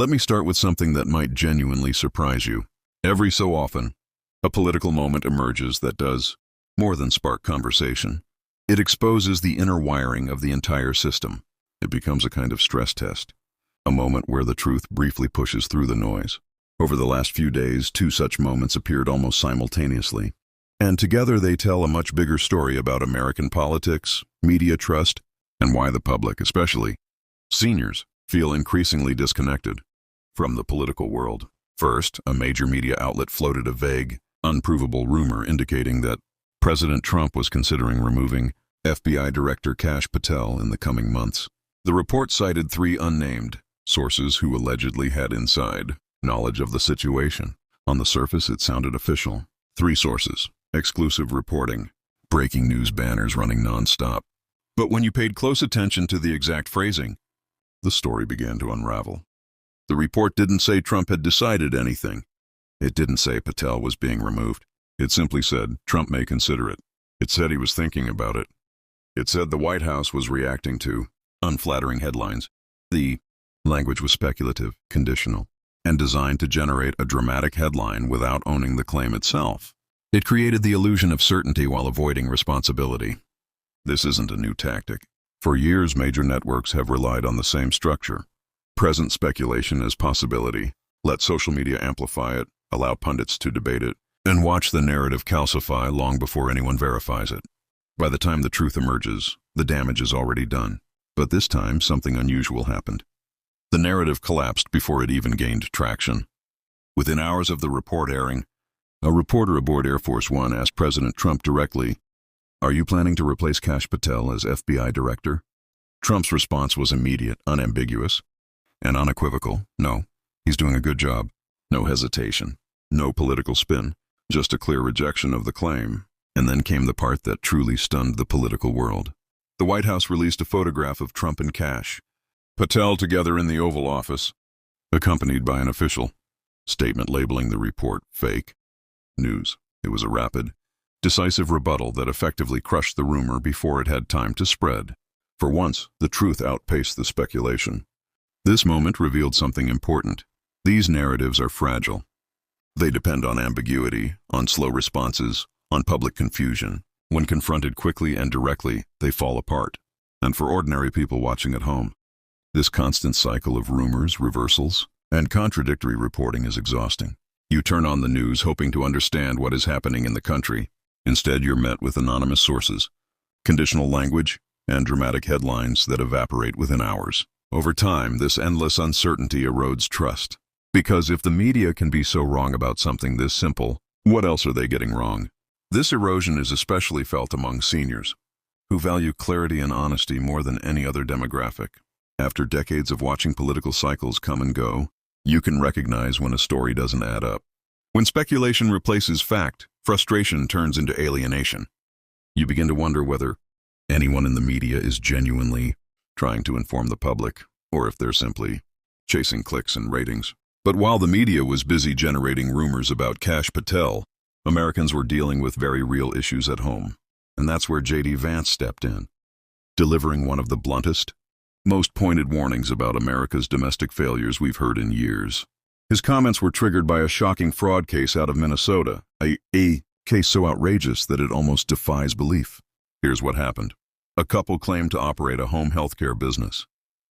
Let me start with something that might genuinely surprise you. Every so often, a political moment emerges that does more than spark conversation. It exposes the inner wiring of the entire system. It becomes a kind of stress test, a moment where the truth briefly pushes through the noise. Over the last few days, two such moments appeared almost simultaneously, and together they tell a much bigger story about American politics, media trust, and why the public, especially seniors, feel increasingly disconnected from the political world. First, a major media outlet floated a vague, unprovable rumor indicating that President Trump was considering removing FBI Director Kash Patel in the coming months. The report cited three unnamed sources who allegedly had inside knowledge of the situation. On the surface, it sounded official. Three sources, exclusive reporting, breaking news banners running nonstop. But when you paid close attention to the exact phrasing, the story began to unravel. The report didn't say Trump had decided anything. It didn't say Patel was being removed. It simply said Trump may consider it. It said he was thinking about it. It said the White House was reacting to unflattering headlines. The language was speculative, conditional, and designed to generate a dramatic headline without owning the claim itself. It created the illusion of certainty while avoiding responsibility. This isn't a new tactic. For years, major networks have relied on the same structure. Present speculation as possibility. Let social media amplify it, allow pundits to debate it, and watch the narrative calcify long before anyone verifies it. By the time the truth emerges, the damage is already done. But this time, something unusual happened. The narrative collapsed before it even gained traction. Within hours of the report airing, a reporter aboard Air Force One asked President Trump directly, "Are you planning to replace Kash Patel as FBI director?" Trump's response was immediate, unambiguous, and unequivocal. No, he's doing a good job. No hesitation, no political spin, just a clear rejection of the claim. And then came the part that truly stunned the political world. The White House released a photograph of Trump and Kash Patel together in the Oval Office, accompanied by an official statement labeling the report fake news. It was a rapid, decisive rebuttal that effectively crushed the rumor before it had time to spread. For once, the truth outpaced the speculation. This moment revealed something important. These narratives are fragile. They depend on ambiguity, on slow responses, on public confusion. When confronted quickly and directly, they fall apart. And for ordinary people watching at home, this constant cycle of rumors, reversals, and contradictory reporting is exhausting. You turn on the news hoping to understand what is happening in the country. Instead, you're met with anonymous sources, conditional language, and dramatic headlines that evaporate within hours. Over time, this endless uncertainty erodes trust. Because if the media can be so wrong about something this simple, what else are they getting wrong? This erosion is especially felt among seniors, who value clarity and honesty more than any other demographic. After decades of watching political cycles come and go, you can recognize when a story doesn't add up. When speculation replaces fact, frustration turns into alienation. You begin to wonder whether anyone in the media is genuinely trying to inform the public, or if they're simply chasing clicks and ratings. But while the media was busy generating rumors about Kash Patel, Americans were dealing with very real issues at home. And that's where JD Vance stepped in, delivering one of the bluntest, most pointed warnings about America's domestic failures we've heard in years. His comments were triggered by a shocking fraud case out of Minnesota, a case so outrageous that it almost defies belief. Here's what happened. A couple claimed to operate a home healthcare business.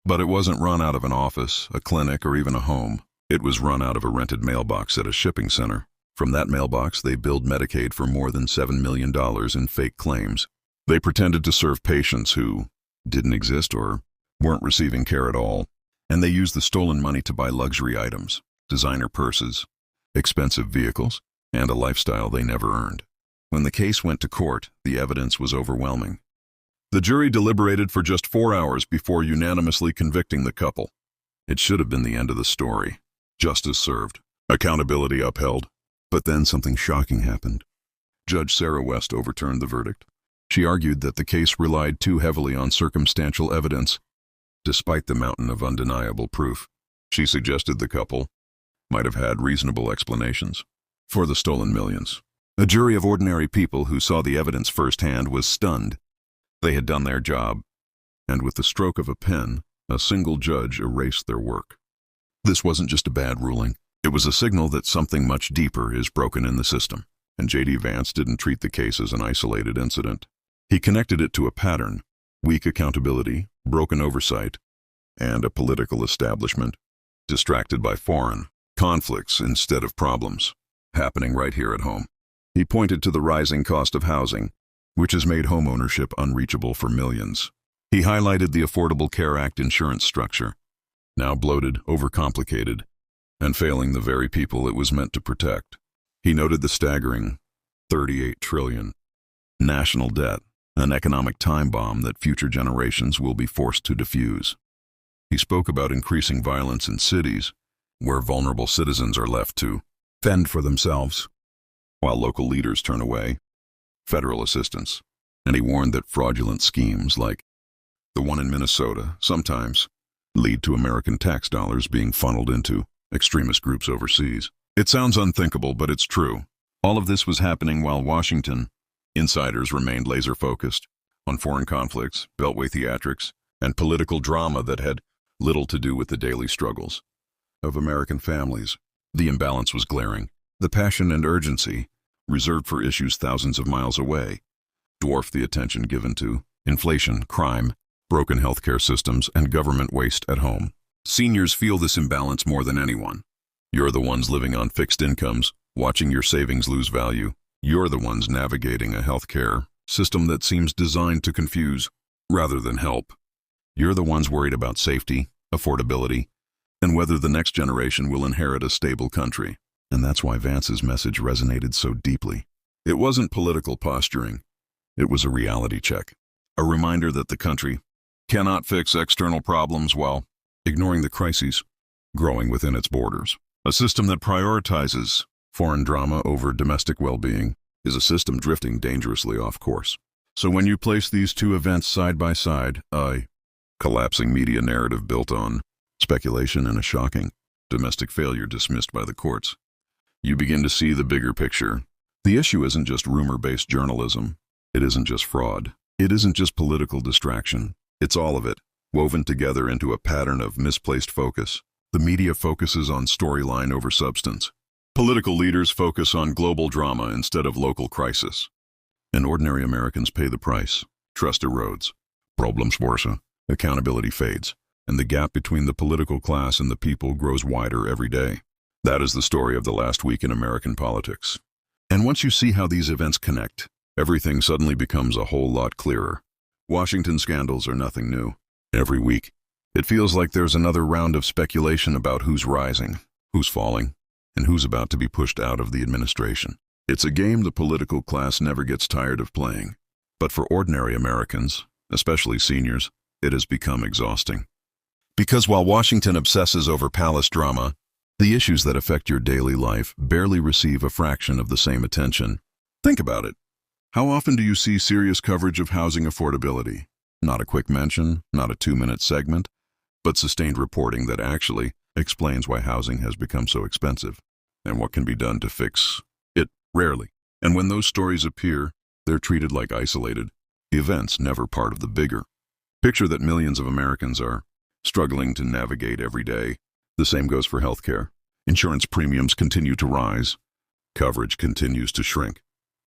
But it wasn't run out of an office, a clinic, or even a home. It was run out of a rented mailbox at a shipping center. From that mailbox, they billed Medicaid for more than $7 million in fake claims. They pretended to serve patients who didn't exist or weren't receiving care at all, and they used the stolen money to buy luxury items, designer purses, expensive vehicles, and a lifestyle they never earned. When the case went to court, the evidence was overwhelming. The jury deliberated for just 4 hours before unanimously convicting the couple. It should have been the end of the story. Justice served. Accountability upheld. But then something shocking happened. Judge Sarah West overturned the verdict. She argued that the case relied too heavily on circumstantial evidence, despite the mountain of undeniable proof. She suggested the couple might have had reasonable explanations for the stolen millions. A jury of ordinary people who saw the evidence firsthand was stunned. They had done their job, and with the stroke of a pen, a single judge erased their work. This wasn't just a bad ruling. It was a signal that something much deeper is broken in the system. And JD Vance didn't treat the case as an isolated incident. He connected it to a pattern: weak accountability, broken oversight, and a political establishment distracted by foreign conflicts instead of problems happening right here at home. He pointed to the rising cost of housing, which has made homeownership unreachable for millions. He highlighted the Affordable Care Act insurance structure, now bloated, overcomplicated, and failing the very people it was meant to protect. He noted the staggering $38 trillion national debt, an economic time bomb that future generations will be forced to defuse. He spoke about increasing violence in cities, where vulnerable citizens are left to fend for themselves, while local leaders turn away federal assistance. And he warned that fraudulent schemes like the one in Minnesota sometimes lead to American tax dollars being funneled into extremist groups overseas. It sounds unthinkable, but it's true. All of this was happening while Washington insiders remained laser-focused on foreign conflicts, beltway theatrics, and political drama that had little to do with the daily struggles of American families. The imbalance was glaring. The passion and urgency reserved for issues thousands of miles away dwarfed the attention given to inflation, crime, broken healthcare systems, and government waste at home. Seniors feel this imbalance more than anyone. You're the ones living on fixed incomes, watching your savings lose value. You're the ones navigating a healthcare system that seems designed to confuse rather than help. You're the ones worried about safety, affordability, and whether the next generation will inherit a stable country. And that's why Vance's message resonated so deeply. It wasn't political posturing. It was a reality check. A reminder that the country cannot fix external problems while ignoring the crises growing within its borders. A system that prioritizes foreign drama over domestic well-being is a system drifting dangerously off course. So when you place these two events side by side, a collapsing media narrative built on speculation and a shocking domestic failure dismissed by the courts, you begin to see the bigger picture. The issue isn't just rumor-based journalism. It isn't just fraud. It isn't just political distraction. It's all of it, woven together into a pattern of misplaced focus. The media focuses on storyline over substance. Political leaders focus on global drama instead of local crisis. And ordinary Americans pay the price. Trust erodes. Problems worsen. Accountability fades. And the gap between the political class and the people grows wider every day. That is the story of the last week in American politics. And once you see how these events connect, everything suddenly becomes a whole lot clearer. Washington scandals are nothing new. Every week, it feels like there's another round of speculation about who's rising, who's falling, and who's about to be pushed out of the administration. It's a game the political class never gets tired of playing. But for ordinary Americans, especially seniors, it has become exhausting. Because while Washington obsesses over palace drama, the issues that affect your daily life barely receive a fraction of the same attention. Think about it. How often do you see serious coverage of housing affordability? Not a quick mention, not a 2-minute segment, but sustained reporting that actually explains why housing has become so expensive and what can be done to fix it. Rarely. And when those stories appear, they're treated like isolated events, never part of the bigger picture that millions of Americans are struggling to navigate every day. The same goes for healthcare. Insurance premiums continue to rise. Coverage continues to shrink.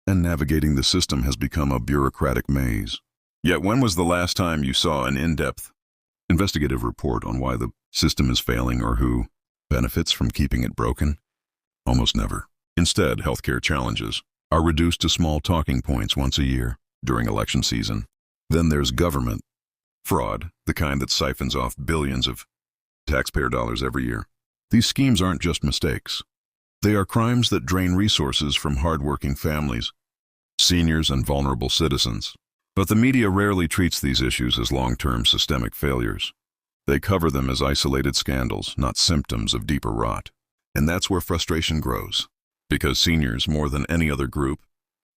And navigating the system has become a bureaucratic maze. Yet when was the last time you saw an in-depth investigative report on why the system is failing or who benefits from keeping it broken? Almost never. Instead, healthcare challenges are reduced to small talking points once a year during election season. Then there's government fraud, the kind that siphons off billions of taxpayer dollars every year. These schemes aren't just mistakes. They are crimes that drain resources from hardworking families, seniors, and vulnerable citizens. But the media rarely treats these issues as long-term systemic failures. They cover them as isolated scandals, not symptoms of deeper rot. And that's where frustration grows. Because seniors, more than any other group,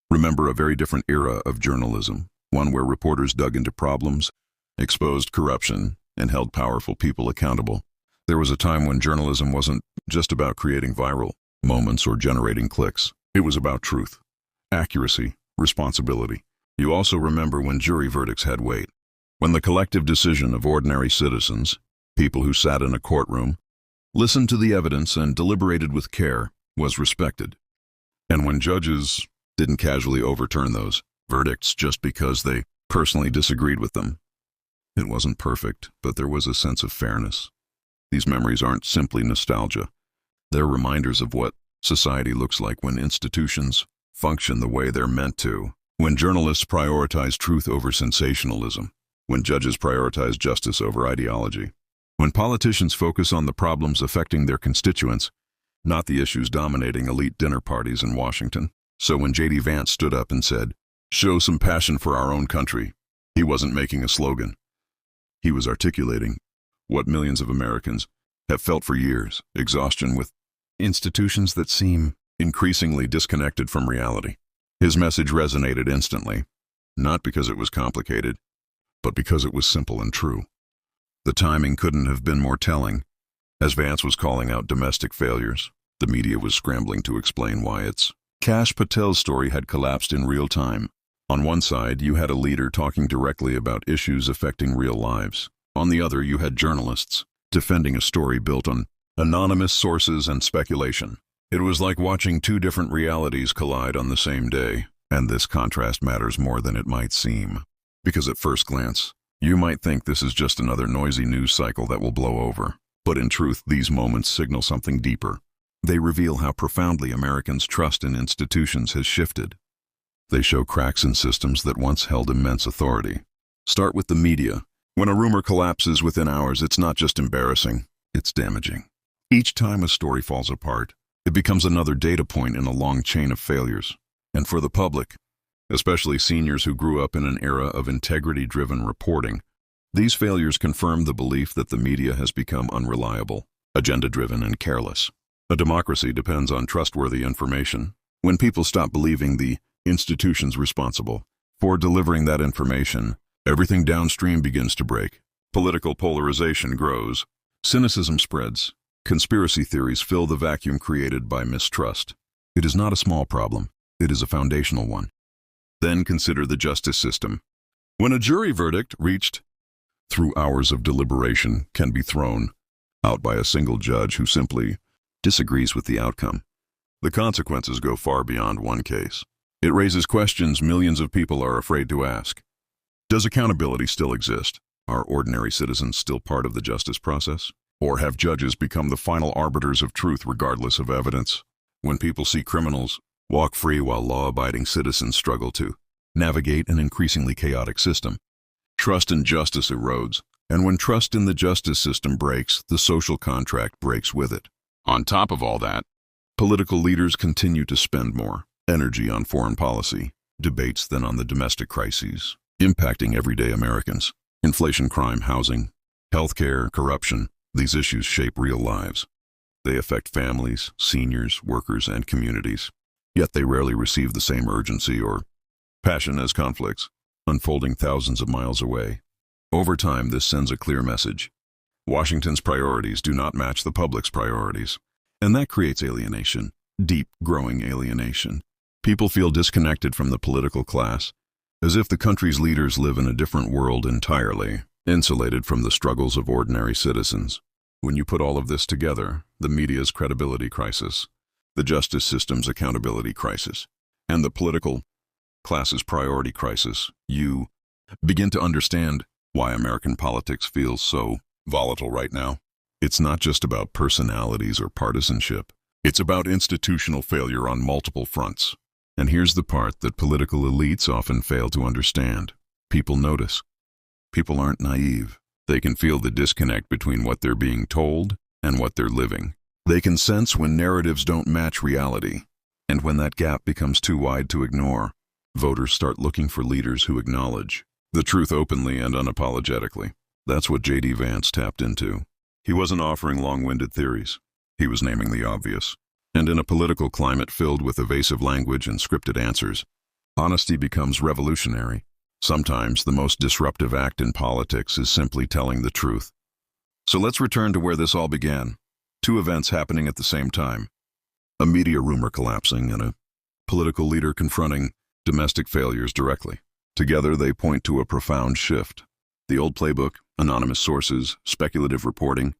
remember a very different era of journalism, one where reporters dug into problems, exposed corruption, and held powerful people accountable. There was a time when journalism wasn't just about creating viral moments or generating clicks. It was about truth, accuracy, responsibility. You also remember when jury verdicts had weight, when the collective decision of ordinary citizens, people who sat in a courtroom, listened to the evidence and deliberated with care, was respected. And when judges didn't casually overturn those verdicts just because they personally disagreed with them, it wasn't perfect, but there was a sense of fairness. These memories aren't simply nostalgia. They're reminders of what society looks like when institutions function the way they're meant to, when journalists prioritize truth over sensationalism, when judges prioritize justice over ideology, when politicians focus on the problems affecting their constituents, not the issues dominating elite dinner parties in Washington. So when JD Vance stood up and said, "Show some passion for our own country," he wasn't making a slogan. He was articulating what millions of Americans have felt for years: exhaustion with institutions that seem increasingly disconnected from reality. His message resonated instantly, not because it was complicated, but because it was simple and true. The timing couldn't have been more telling. As Vance was calling out domestic failures, the media was scrambling to explain why its Kash Patel's story had collapsed in real time. On one side, you had a leader talking directly about issues affecting real lives. On the other, you had journalists defending a story built on anonymous sources and speculation. It was like watching two different realities collide on the same day, and this contrast matters more than it might seem. Because at first glance, you might think this is just another noisy news cycle that will blow over. But in truth, these moments signal something deeper. They reveal how profoundly Americans' trust in institutions has shifted. They show cracks in systems that once held immense authority. Start with the media. When a rumor collapses within hours, it's not just embarrassing, it's damaging. Each time a story falls apart, it becomes another data point in a long chain of failures. And for the public, especially seniors who grew up in an era of integrity-driven reporting, these failures confirm the belief that the media has become unreliable, agenda-driven, and careless. A democracy depends on trustworthy information. When people stop believing the institutions responsible for delivering that information, everything downstream begins to break. Political polarization grows, cynicism spreads, conspiracy theories fill the vacuum created by mistrust. It is not a small problem, it is a foundational one. Then consider the justice system. When a jury verdict reached through hours of deliberation can be thrown out by a single judge who simply disagrees with the outcome, the consequences go far beyond one case. It raises questions millions of people are afraid to ask. Does accountability still exist? Are ordinary citizens still part of the justice process? Or have judges become the final arbiters of truth regardless of evidence? When people see criminals walk free while law-abiding citizens struggle to navigate an increasingly chaotic system, trust in justice erodes, and when trust in the justice system breaks, the social contract breaks with it. On top of all that, political leaders continue to spend more energy on foreign policy debates than on the domestic crises impacting everyday Americans. Inflation, crime, housing, healthcare, corruption, these issues shape real lives. They affect families, seniors, workers, and communities. Yet they rarely receive the same urgency or passion as conflicts, unfolding thousands of miles away. Over time, this sends a clear message. Washington's priorities do not match the public's priorities, and that creates alienation, deep, growing alienation. People feel disconnected from the political class, as if the country's leaders live in a different world entirely, insulated from the struggles of ordinary citizens. When you put all of this together, the media's credibility crisis, the justice system's accountability crisis, and the political class's priority crisis, you begin to understand why American politics feels so volatile right now. It's not just about personalities or partisanship. It's about institutional failure on multiple fronts. And here's the part that political elites often fail to understand. People notice. People aren't naive. They can feel the disconnect between what they're being told and what they're living. They can sense when narratives don't match reality. And when that gap becomes too wide to ignore, voters start looking for leaders who acknowledge the truth openly and unapologetically. That's what JD Vance tapped into. He wasn't offering long-winded theories. He was naming the obvious. And in a political climate filled with evasive language and scripted answers, honesty becomes revolutionary. Sometimes the most disruptive act in politics is simply telling the truth. So let's return to where this all began. Two events happening at the same time. A media rumor collapsing and a political leader confronting domestic failures directly. Together they point to a profound shift. The old playbook, anonymous sources, speculative reporting,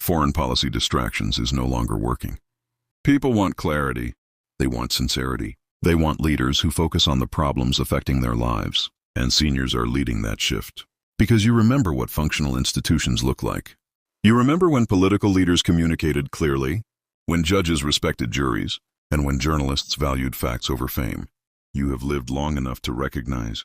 foreign policy distractions is no longer working. People want clarity. They want sincerity. They want leaders who focus on the problems affecting their lives. And seniors are leading that shift. Because you remember what functional institutions look like. You remember when political leaders communicated clearly, when judges respected juries, and when journalists valued facts over fame. You have lived long enough to recognize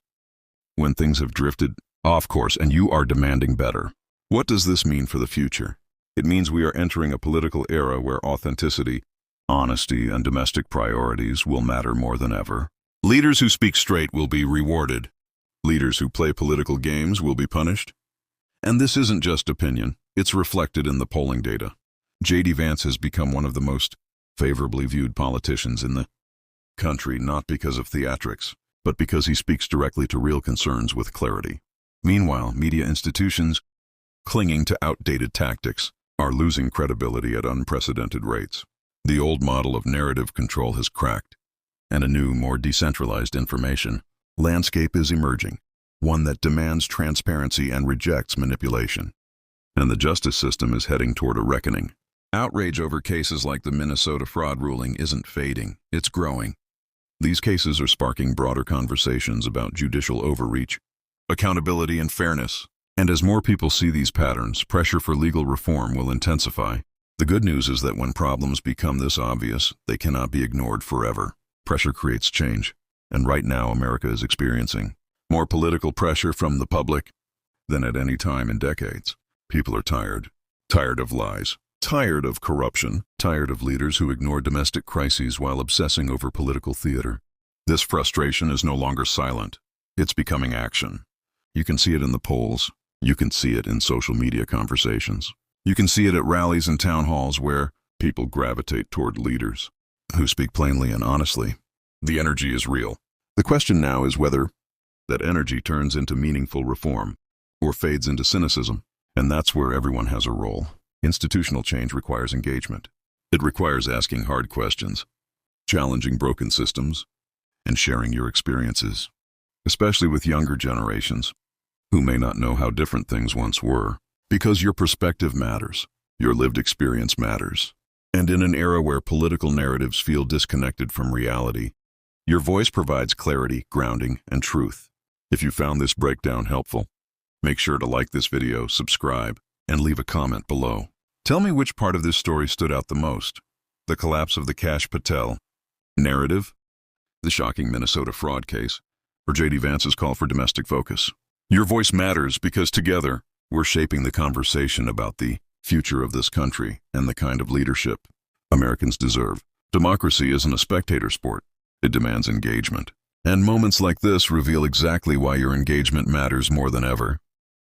when things have drifted off course and you are demanding better. What does this mean for the future? It means we are entering a political era where authenticity, honesty, and domestic priorities will matter more than ever. Leaders who speak straight will be rewarded. Leaders who play political games will be punished. And this isn't just opinion, it's reflected in the polling data. JD Vance has become one of the most favorably viewed politicians in the country, not because of theatrics, but because he speaks directly to real concerns with clarity. Meanwhile, media institutions, clinging to outdated tactics, are losing credibility at unprecedented rates. The old model of narrative control has cracked, and a new, more decentralized information landscape is emerging, one that demands transparency and rejects manipulation. And the justice system is heading toward a reckoning. Outrage over cases like the Minnesota fraud ruling isn't fading, it's growing. These cases are sparking broader conversations about judicial overreach, accountability, and fairness. And as more people see these patterns, pressure for legal reform will intensify. The good news is that when problems become this obvious, they cannot be ignored forever. Pressure creates change. And right now, America is experiencing more political pressure from the public than at any time in decades. People are tired. Tired of lies. Tired of corruption. Tired of leaders who ignore domestic crises while obsessing over political theater. This frustration is no longer silent. It's becoming action. You can see it in the polls. You can see it in social media conversations. You can see it at rallies and town halls where people gravitate toward leaders who speak plainly and honestly. The energy is real. The question now is whether that energy turns into meaningful reform or fades into cynicism. And that's where everyone has a role. Institutional change requires engagement. It requires asking hard questions, challenging broken systems, and sharing your experiences, especially with younger generations who may not know how different things once were. Because your perspective matters. Your lived experience matters. And in an era where political narratives feel disconnected from reality, your voice provides clarity, grounding, and truth. If you found this breakdown helpful, make sure to like this video, subscribe, and leave a comment below. Tell me which part of this story stood out the most. The collapse of the Kash Patel narrative, the shocking Minnesota fraud case, or JD Vance's call for domestic focus. Your voice matters because together, we're shaping the conversation about the future of this country and the kind of leadership Americans deserve. Democracy isn't a spectator sport. It demands engagement. And moments like this reveal exactly why your engagement matters more than ever.